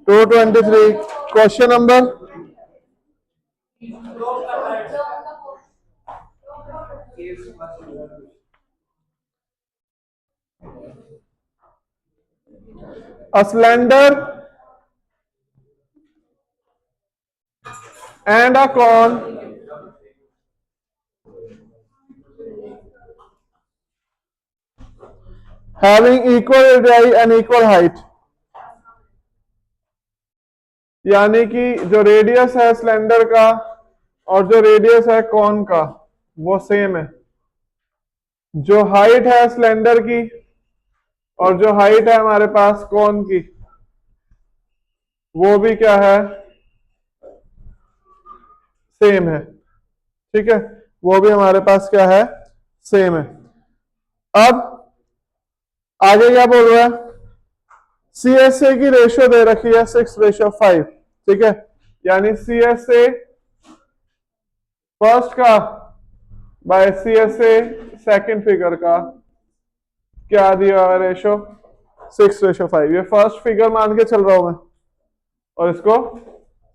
223 question number a slender and a cone having equal radii and equal height, यानी कि जो radius है cylinder का और जो रेडियस है कॉन का वो सेम है। जो हाइट है सिलेंडर की और जो हाइट है हमारे पास कॉन की वो भी क्या है, सेम है। ठीक है, वो भी हमारे पास क्या है, सेम है। अब आगे क्या बोल रहा है, CSA की रेशियो दे रखी है 6:5। ठीक है, यानी CSA फर्स्ट का बाय CSA सेकंड फिगर का क्या दिया है रेशियो, 6:5। ये फर्स्ट फिगर मान के चल रहा हूं मैं और इसको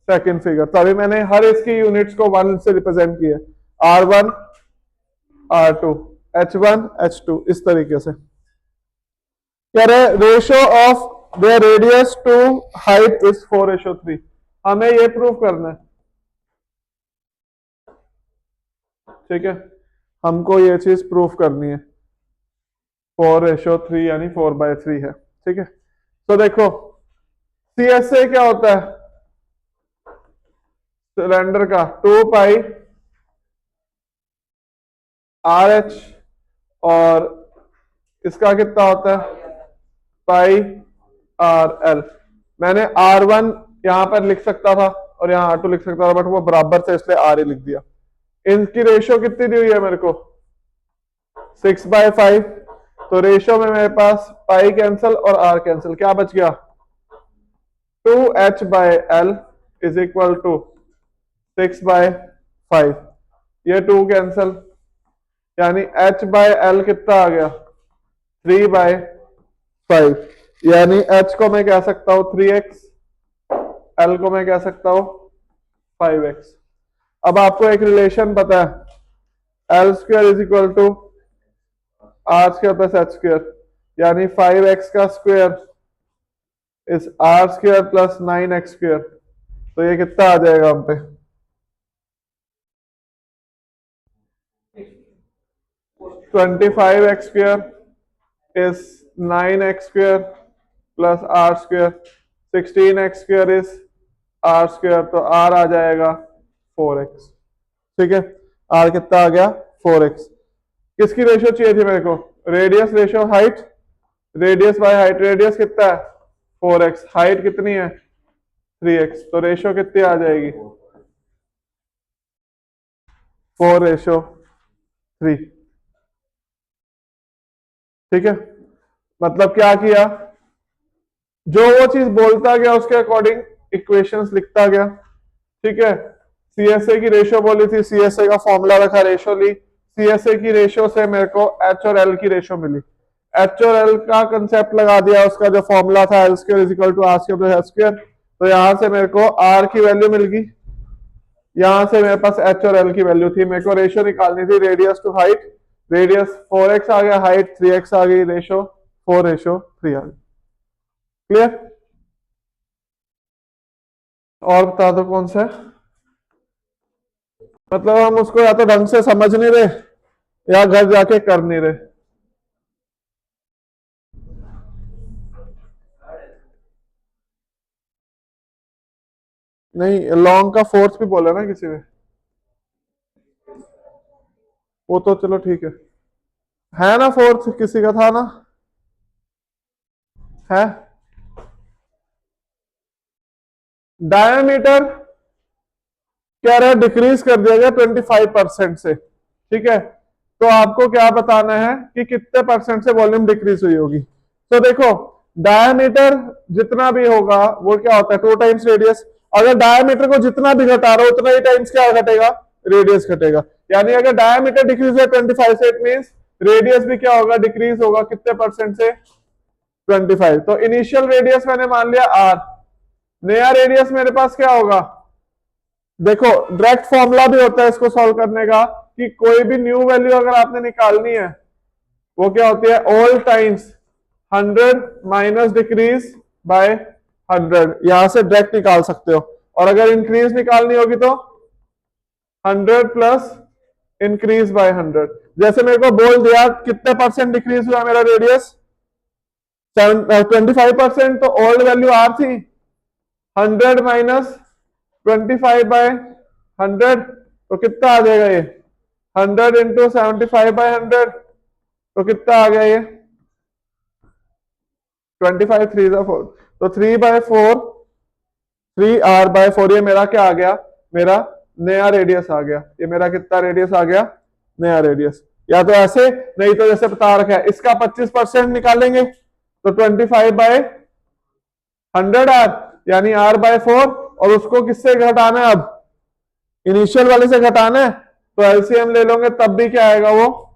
सेकंड फिगर, तो अभी मैंने हर इसकी यूनिट्स को 1 से रिप्रेजेंट किया, R1 R2 H1 H2 इस तरीके से। कह रहे ratio of the radius to height is 4:3। हमें ये प्रूव करना है। ठीक है, हमको ये चीज प्रूफ करनी है। 4:3 यानी 4/3 है। ठीक है, तो देखो CSA क्या होता है सिलेंडर का, 2 RH और इसका कितना होता है πRL। मैंने R1 यहां पर लिख सकता था और यहां R2 लिख सकता था, बट वो बराबर से इसलिए RE लिख दिया। इनकी रेशियो कितनी दी हुई है मेरे को, 6/5। तो रेशियो में मेरे पास पाई कैंसिल और R कैंसिल, क्या बच गया 2H/L इज इक्वल टू 6/5। ये 2 कैंसिल, यानी H/L कितना आ गया 3/5। यानी H को मैं कह सकता हूं 3x, L को मैं कह सकता हूं 5x। अब आपको एक रिलेशन पता है, L² is equal to R² plus H², यानी 5x का square is R² plus 9x²। तो ये कितना आ जाएगा हम पे 25x² is 9x² plus R², 16x² is R², तो R आ जाएगा 4x। ठीक है, R कितना आ गया 4x। किसकी रेशियो चाहिए थी मेरे को, radius ratio height, radius by height. Radius कितना है 4x, हाइट कितनी है 3x, तो रेशियो कितनी आ जाएगी 4:3। ठीक है, मतलब क्या किया, जो वो चीज बोलता गया उसके अकॉर्डिंग इक्वेशंस लिखता गया। ठीक है, CSA की रेशियो बोली थी, CSA का फॉर्मूला रखा, रेशियो ली, CSA की रेशियो से मेरे को H और L की रेशियो मिली, H और L का कंसेप्ट लगा दिया, उसका जो फॉर्मूला था L² is equal to R² plus H²। तो यहां से मेरे को R की वैल्यू मिल गई, यहां से मेरे पास H और L की वैल्यू थी। मेरे को रेशियो निकालनी थी radius to height, radius 4x आ गया, हाइट 3x आ गई, रेशियो 4:3 आ गई। क्लियर, और बता दो कौन सा है, मतलब हम उसको या तो ढंग से समझ नहीं रहे या घर जाके कर नहीं रहे। नहीं, लॉन्ग का फोर्स भी बोला ना किसी ने, वो तो चलो ठीक है ना, फोर्स किसी का था ना, है डायमीटर क्या रहा, डिक्रीज कर दिया गया 25% से। ठीक है, तो आपको क्या बताना है कि कितने परसेंट से वॉल्यूम डिक्रीज हुई होगी। तो देखो डायमीटर जितना भी होगा वो क्या होता है 2 टाइम्स रेडियस। अगर डायमीटर को जितना भी घटा रहा हो उतना ही टाइम्स क्या घटेगा, रेडियस घटेगा। यानी अगर डायमीटर डिक्रीज है 25 से, इट मींस रेडियस भी क्या होगा, डिक्रीज होगा, कितने परसेंट से 25। तो इनिशियल रेडियस मैंने मान लिया R, नया रेडियस मेरे पास क्या होगा, देखो डायरेक्ट फॉर्मूला भी होता है इसको सॉल्व करने का कि कोई भी न्यू वैल्यू अगर आपने निकालनी है वो क्या होती है, all times 100 minus decrease by 100, यहां से डायरेक्ट निकाल सकते हो। और अगर इंक्रीज निकालनी होगी तो 100 प्लस इंक्रीज बाय 100। जैसे मेरे को बोल दिया कितने परसेंट डिक्रीज हुआ मेरा रेडियस, 25%, तो ओल्ड वैल्यू आर थी, 100 माइनस 25/100 तो कितना आ जाएगा ये, 100 इंटू 75/100 तो कितना आ गया ये 25, 3 4, तो 3/4, 3r/4, ये मेरा क्या आ गया, मेरा नया रेडियस आ गया। ये मेरा कितना रेडियस आ गया, नया रेडियस। या तो ऐसे, नहीं तो जैसे बता रखा है इसका 25% निकालेंगे तो 25/100r यानी r/4, और उसको किससे घटाना है, अब इनिशियल वाले से घटाना है तो एलसीएम ले लोगे तब भी क्या आएगा, वो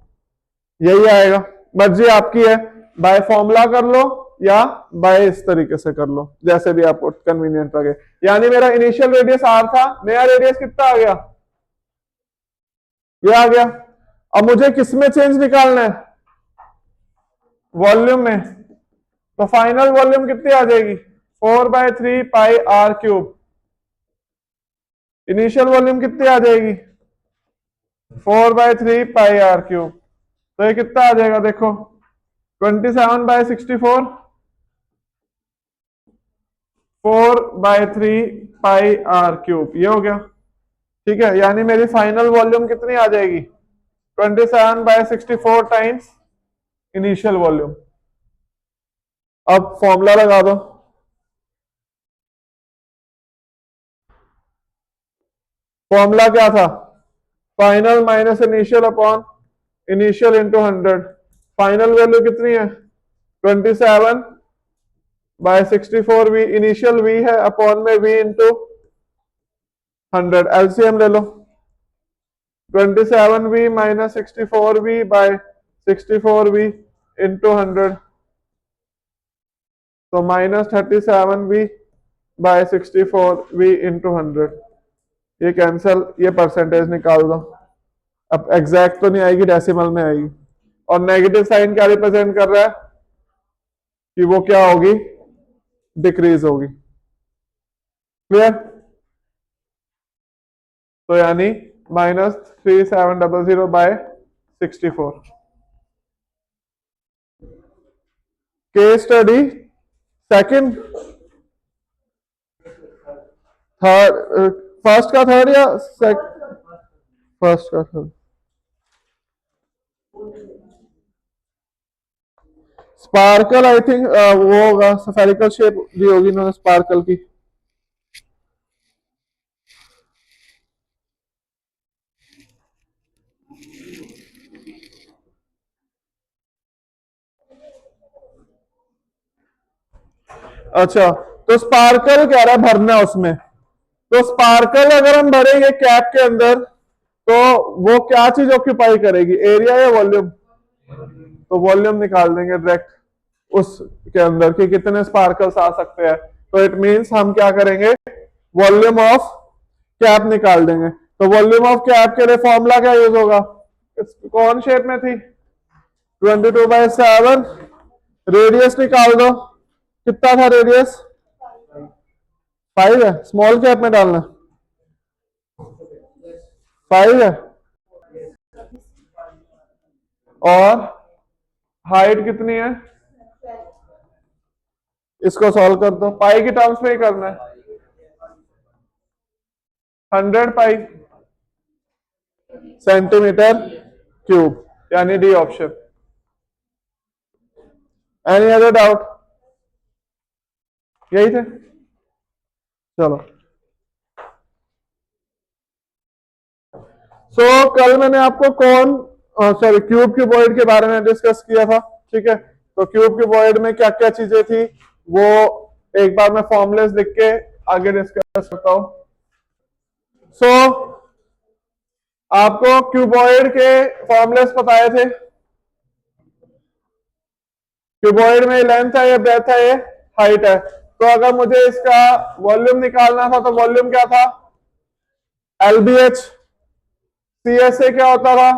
यही आएगा। मर्जी आपकी है, बाय फॉर्मूला कर लो या बाय इस तरीके से कर लो, जैसे भी आपको कन्वीनियंट लगे। यानी मेरा इनिशियल रेडियस आर था, नया रेडियस कितना आ गया, ये आ गया। अब मुझे किस में चेंज निकालना है, वॉल्यूम में, तो फाइनल वॉल्यूम कितनी आ जाएगी, 4/3πr³। इनिशियल वॉल्यूम कितनी आ जाएगी, 4/3πr³। तो ये कितना आ जाएगा, देखो 27/64, 4/3πr³, ये हो गया। ठीक है, यानी मेरी फाइनल वॉल्यूम कितनी आ जाएगी, 27/64 टाइम्स इनिशियल वॉल्यूम। अब फॉर्मूला लगा दो, फॉर्मूला क्या था, final minus initial upon initial into 100। Final value कितनी है, 27/64 वी, इनिशियल वी है, अपॉन में वी इंटू 100, एलसीएम ले लो, 27v minus 64v bye 64v into 100, तो minus 37v bye 64v into 100। ये कैंसल, ये परसेंटेज निकाल दो। अब एग्जैक्ट तो नहीं आएगी, डेसिमल में आएगी। और नेगेटिव साइन क्या रिप्रेजेंट कर रहा है, कि वो क्या होगी, डिक्रीज होगी। क्लियर, तो यानी -3700/64। Case study second, third, first का थर्ड या फर्स्ट का थर्ड, स्पार्कल आई थिंक वो होगा, स्फेरिकल शेप भी होगी ना स्पार्कल की। अच्छा, तो स्पार्कल कह रहा है भरना है उसमें, तो स्पार्कल अगर हम भरेंगे कैप के अंदर तो वो क्या चीज ऑक्यूपाई करेगी, एरिया या वॉल्यूम, तो वॉल्यूम निकाल देंगे डायरेक्ट उसके अंदर कि कितने स्पार्कल्स आ सकते हैं। तो इट मींस हम क्या करेंगे, वॉल्यूम ऑफ कैप निकाल देंगे। तो वॉल्यूम ऑफ कैप के लिए फॉर्मूला क्या यूज होगा, कौन शेप में थी, 22/7, रेडियस निकाल दो, कितना था रेडियस, 5 है, स्मॉल कैप में डालना, 5 है, और हाइट कितनी है, इसको सॉल्व कर दो, पाई की टर्म्स में ही करना है, 100 पाई सेंटीमीटर क्यूब, यानी D option. Any other doubt, यही थे, चलो। कल मैंने आपको सॉरी क्यूब क्यूबॉइड के बारे में डिस्कस किया था, ठीक है। तो क्यूब क्यूबॉइड में क्या क्या चीजें थी वो एक बार मैं फॉर्मुलेस लिख के आगे डिस्कस करता हूं। आपको क्यूबॉइड के फॉर्मुलेस बताए थे, क्यूबॉइड में लेंथ है, ये ब्रेथ है, ये हाइट है। तो अगर मुझे इसका वॉल्यूम निकालना था तो वॉल्यूम क्या था, LBH। CSA क्या होता था,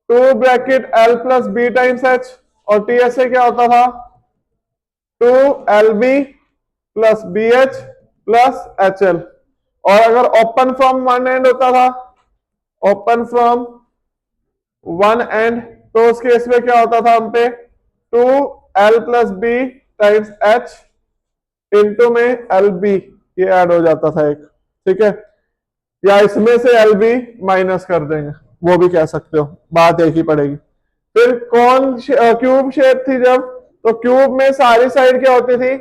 2 ब्रैकेट L+B टाइम्स H, और TSA क्या होता था, 2LB + BH + HL। और अगर ओपन फ्रॉम वन एंड होता था, ओपन फ्रॉम वन एंड, तो उस केस में क्या होता था हम पे, 2L+B टाइम्स H इंटू में LB, ये ऐड हो जाता था एक, ठीक है, या इसमें से LB माइनस कर देंगे, वो भी कह सकते हो, बात एक ही पड़ेगी। फिर कौन क्यूब शेप थी जब, तो क्यूब में सारी साइड क्या होती थी,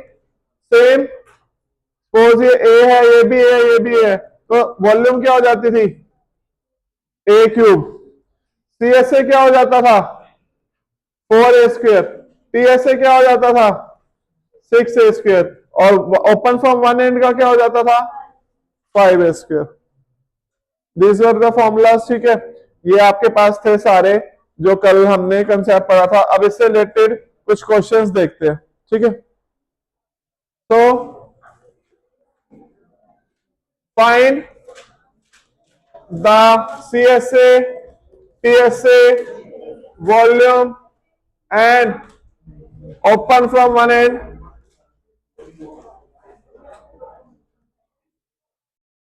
सेम। सपोज ये ए है, ये भी है, ये भी है, तो वॉल्यूम क्या हो जाती थी, ए क्यूब। CSA क्या हो जाता था, 4A²। TSA क्या हो जाता था, 6A²। और ओपन फ्रॉम वन एंड का क्या हो जाता था, 5A²। This were the formulas, ठीक है। ये आपके पास थे सारे जो कल हमने कंसेप्ट पढ़ा था। अब इससे रिलेटेड कुछ क्वेश्चंस देखते हैं, ठीक है। तो find the CSA, TSA volume and open from one and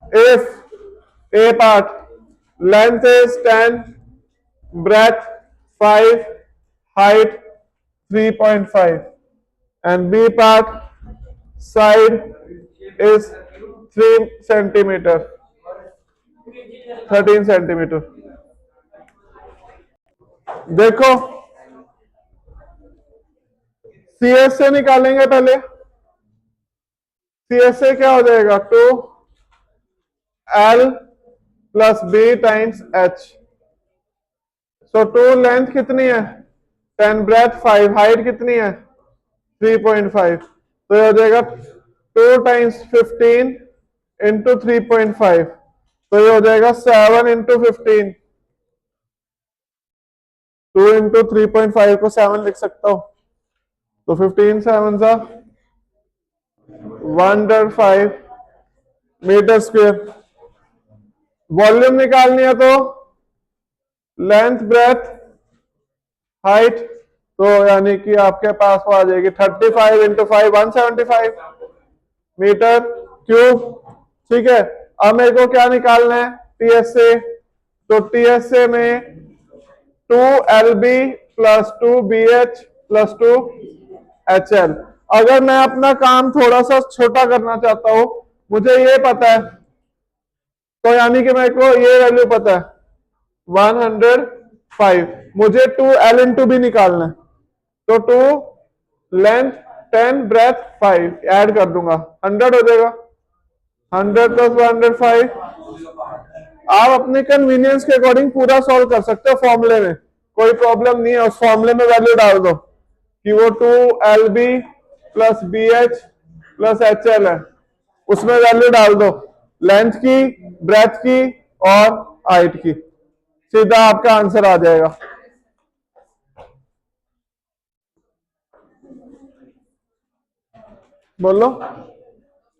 if A part length is 10, breadth 5, height 3.5, and B part side is 3 centimeter, 13 centimeter। देखो CSA निकालेंगे पहले। CSA क्या हो जाएगा, 2L+B टाइम्स H। सो 2 लेंथ कितनी है, 10, ब्रेथ 5, हाइट कितनी है 3.5, तो ये हो जाएगा 2 × 15 × 3.5, तो ये हो जाएगा 7 × 15। 2 × 3.5 को 7 लिख सकता हूं, तो 15 7 सा 105 मीटर स्क्वायर। वॉल्यूम निकालनी है तो लेंथ, ब्रेथ, हाइट, तो यानी कि आपके पास वो आ जाएगी 35 × 5 175 मीटर क्यूब, ठीक है। अब मेरे को क्या निकालना है, TSA। तो TSA में 2LB + 2BH + 2HL। अगर मैं अपना काम थोड़ा सा छोटा करना चाहता हूं, मुझे ये पता है, तो यानी कि मेरे को ये वैल्यू पता है 105, मुझे 2L × B निकालना है, तो 2 लेंथ 10 ब्रेथ 5 ऐड कर दूंगा, 100 हो जाएगा, 100 + 105। आप अपने कन्वीनियंस के अकॉर्डिंग पूरा सॉल्व कर सकते हो, फॉर्मूले में कोई प्रॉब्लम नहीं है। उस फॉर्मूले में वैल्यू डाल दो कि वो 2LB + BH + HL है, उसमें वैल्यू डाल दो लेंथ की, ब्रेथ की और हाइट की, सीधा आपका आंसर आ जाएगा। बोलो,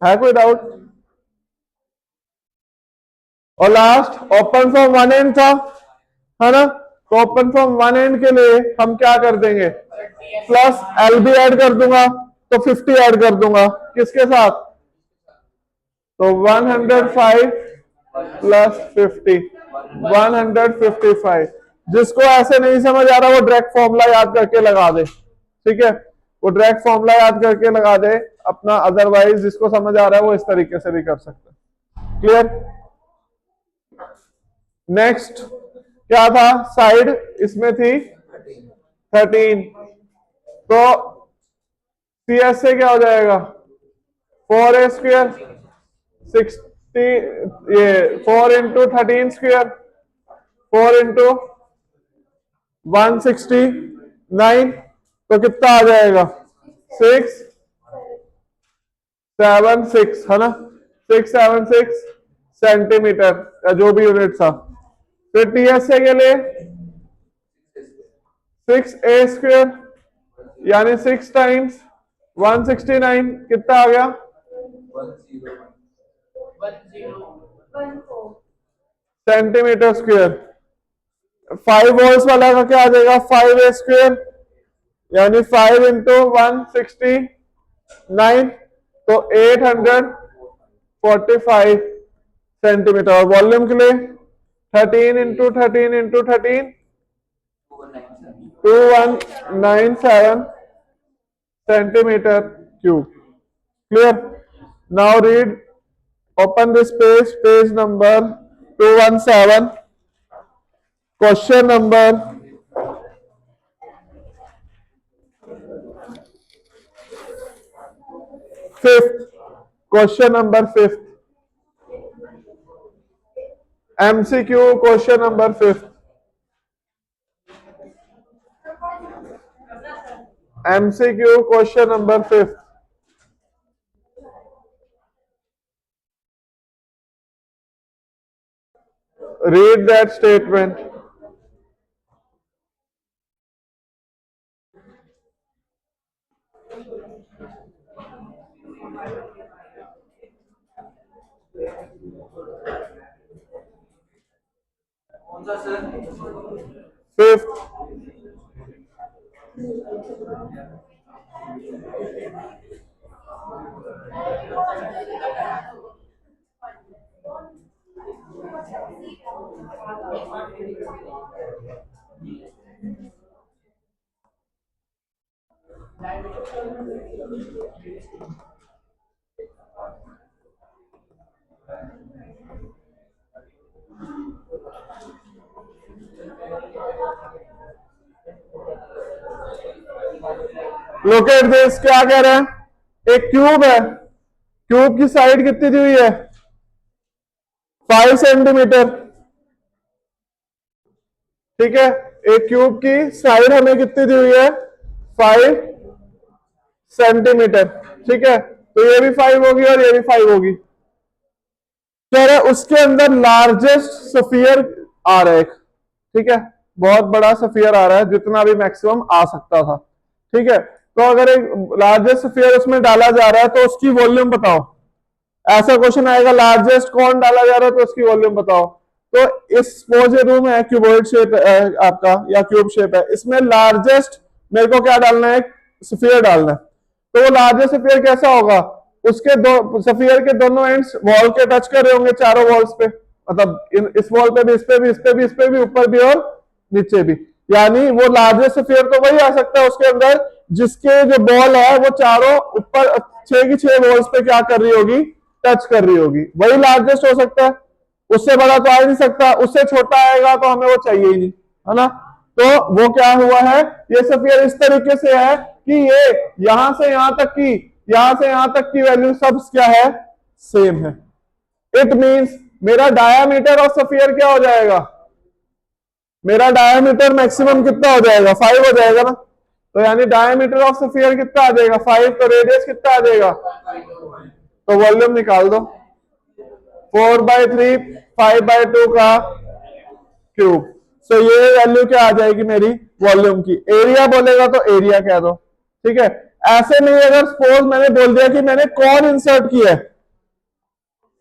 है कोई डाउट? और last open from one and था, है ना, तो ओपन फ्रॉम वन एंड के लिए हम क्या कर देंगे, +LB ऐड कर दूंगा, तो 50 ऐड कर दूंगा, किसके साथ, तो 105 + 50 155। जिसको ऐसे नहीं समझ आ रहा वो डायरेक्ट फॉर्मूला याद करके लगा दे, ठीक है, वो डायरेक्ट फॉर्मूला याद करके लगा दे अपना। अदरवाइज जिसको समझ आ रहा है वो इस तरीके से भी कर सकता है। क्लियर? नेक्स्ट क्या था, साइड इसमें थी 13, तो CSA क्या हो जाएगा, 4A², 60, ये 4 × 13², 4 × 169, तो कितना आ जाएगा, 676, है ना, 676 सेंटीमीटर या जो भी यूनिट था। फिर TSA के लिए 6A² यानी 6 टाइम्स 169 कितना आ गया? 1014 सेंटीमीटर स्क्वायर। 5 वोल्ट वाला का क्या आ जाएगा? 5a स्क्वायर, यानी 5 इंटू 169, तो 845 सेंटीमीटर। और वॉल्यूम के लिए 13 into 13 into 13, 2197 centimetre cube. Clear? Now read, open this page, page number 217, question number 5th, question number 5th, MCQ question number 5th, MCQ question number 5th। Read that statement. Fifth, look at this, क्या कह रहे हैं? एक cube है, cube की side कितनी दी हुई है? 5 सेंटीमीटर। ठीक है, एक क्यूब की साइड हमें कितनी दी हुई है? 5 सेंटीमीटर। ठीक है, तो ये भी 5 होगी और ये भी 5 होगी। कह रहे उसके अंदर लार्जेस्ट सफियर आ रहा है एक। ठीक है, बहुत बड़ा सफियर आ रहा है, जितना भी मैक्सिमम आ सकता था। ठीक है, तो अगर एक लार्जेस्ट सफियर उसमें डाला जा रहा है तो उसकी वॉल्यूम बताओ। ऐसा क्वेश्चन आएगा, लार्जेस्ट कौन डाला जा रहा है तो उसकी वॉल्यूम बताओ। तो इस सपोज रूम है, क्यूबॉइड शेप आपका या क्यूब शेप है, इसमें लार्जेस्ट मेरे को क्या डालना है? सफियर डालना है। तो वो लार्जेस्ट सफियर कैसा होगा? उसके दो सफियर के दोनों एंड्स वॉल के टच कर रहे होंगे, चारों वॉल्स पे, मतलब इस वॉल पे भी, इस पे भी, इस पे भी, इस पे भी, ऊपर भी और नीचे भी। यानी वो लार्जेस्ट सफियर तो वही आ सकता है उसके अंदर जिसके जो बॉल है वो चारों ऊपर 6 की 6 वॉल्स पे क्या कर रही होगी? टच कर रही होगी। वही लार्जेस्ट हो सकता है, उससे बड़ा तो आ ही नहीं सकता। उससे छोटा आएगा तो हमें वो चाहिए ही नहीं, है ना? तो वो क्या हुआ है? ये सफियर इस तरीके से है कि ये यहां से यहां तक की, यहां से यहां तक की वैल्यू सब क्या है? सेम है। इट मींस मेरा डायामीटर ऑफ सफियर क्या हो जाएगा? मेरा डायामीटर मैक्सिमम कितना हो जाएगा? 5 हो जाएगा ना। तो यानी डायामीटर ऑफ सफियर कितना आ जाएगा? 5। तो रेडियस कितना आ जाएगा? तो वॉल्यूम निकाल दो, 4/3 5/2 का क्यूब। सो ये वैल्यू क्या आ जाएगी मेरी वॉल्यूम की? एरिया बोलेगा तो एरिया कह दो। ठीक है, ऐसे नहीं अगर सपोज मैंने बोल दिया कि मैंने कौन इंसर्ट किया है,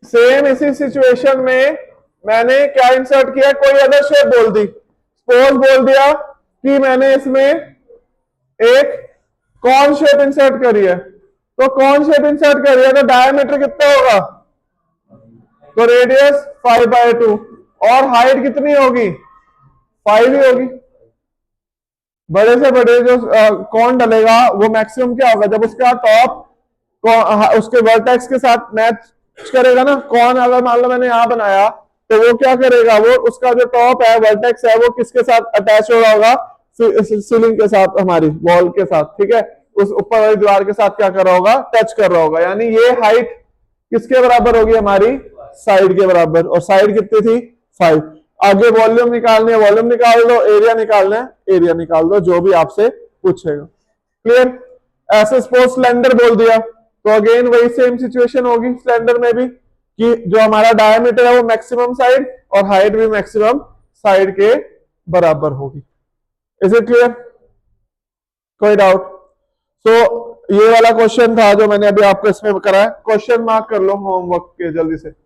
सेम इसी सिचुएशन में मैंने क्या इंसर्ट किया? कोई अदर शेप बोल दी। सपोज बोल दिया कि मैंने इसमें एक कौन शेप इंसर्ट करी है, तो कौन शेप इंसर्ट करी है तो डायमीटर कितना होगा? तो रेडियस 5/2 और हाइट कितनी होगी? 5 ही होगी। बड़े से बड़े जो कौन डलेगा वो मैक्सिमम क्या होगा? जब उसका टॉप उसके वर्टेक्स के साथ मैच करेगा ना। कौन अगर मान लो मैंने यहां बनाया तो वो क्या करेगा? वो उसका जो टॉप है, वर्टेक्स है, वो किसके साथ अटैच हो रहा होगा? सीलिंग के साथ, हमारी वॉल के साथ। ठीक है, उस ऊपर वाली दीवार के साथ क्या कर रहा होगा? टच कर रहा होगा। यानी ये हाइट किसके बराबर होगी? हमारी साइड के बराबर। और साइड कितनी थी? 5। आगे वॉल्यूम निकालनी है, वॉल्यूम निकाल दो। एरिया निकालना है, एरिया निकाल दो, जो भी आपसे पूछेगा। क्लियर? ऐसे सपोज सिलेंडर बोल दिया तो अगेन वही सेम सिचुएशन होगी सिलेंडर में भी, कि जो हमारा डायमीटर है वो मैक्सिमम साइड और हाइट भी मैक्सिमम साइड के बराबर होगी। Is it clear? कोई डाउट? सो ये वाला क्वेश्चन था जो मैंने अभी आपको इसमें कराया, क्वेश्चन मार्क कर लो होमवर्क के जल्दी से।